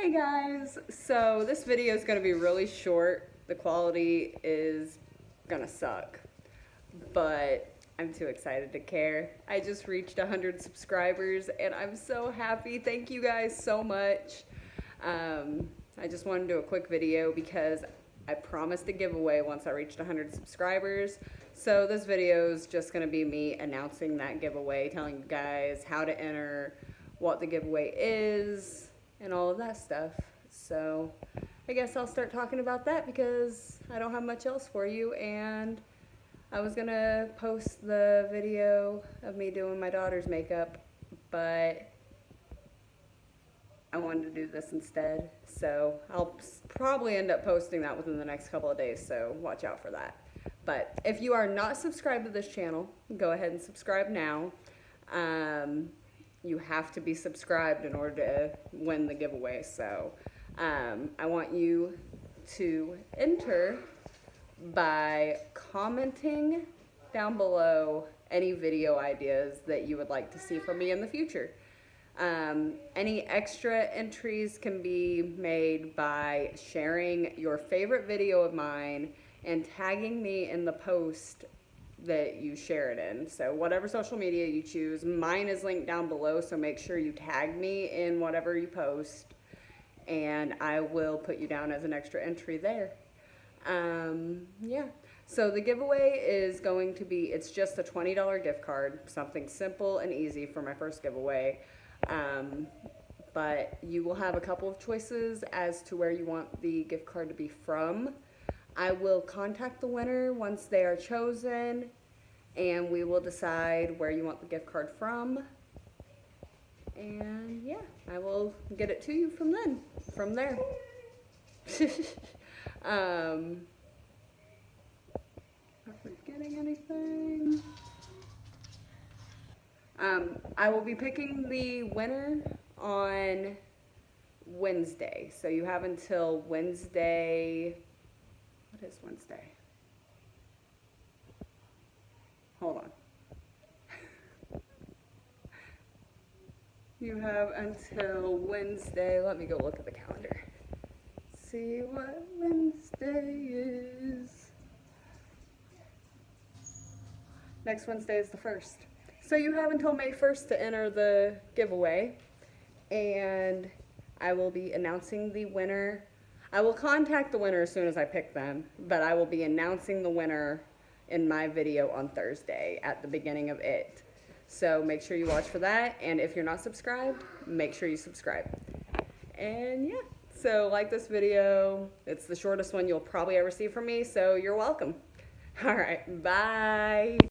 Hey guys, so this video is going to be really short. The quality is going to suck, but I'm too excited to care. I just reached 100 subscribers and I'm so happy. Thank you guys so much. I just wanted to do a quick video because I promised a giveaway once I reached 100 subscribers. So this video is just going to be me announcing that giveaway, telling you guys how to enter, what the giveaway is, and all of that stuff. So I guess I'll start talking about that because I don't have much else for you, and I was gonna post the video of me doing my daughter's makeup, but I wanted to do this instead. So I'll probably end up posting that within the next couple of days, so watch out for that. But if you are not subscribed to this channel, go ahead and subscribe now. You have to be subscribed in order to win the giveaway. So I want you to enter by commenting down below any video ideas that you would like to see from me in the future. Any extra entries can be made by sharing your favorite video of mine and tagging me in the post that you share it in. So whatever social media you choose, mine is linked down below, so make sure you tag me in whatever you post and I will put you down as an extra entry there. Yeah, so the giveaway is going to be, it's just a $20 gift card, something simple and easy for my first giveaway. But you will have a couple of choices as to where you want the gift card to be from. I will contact the winner once they are chosen, and we will decide where you want the gift card from. And yeah, I will get it to you from there. Am I forgetting anything? I will be picking the winner on Wednesday. So you have until Wednesday. What is Wednesday? Hold on. You have until Wednesday. Let me go look at the calendar. See what Wednesday is. Next Wednesday is the 1st. So you have until May 1st to enter the giveaway, and I will be announcing the winner. I will contact the winner as soon as I pick them, but I will be announcing the winner in my video on Thursday at the beginning of it. So make sure you watch for that, and if you're not subscribed, make sure you subscribe. And yeah, so like this video. It's the shortest one you'll probably ever see from me, so you're welcome. All right, bye.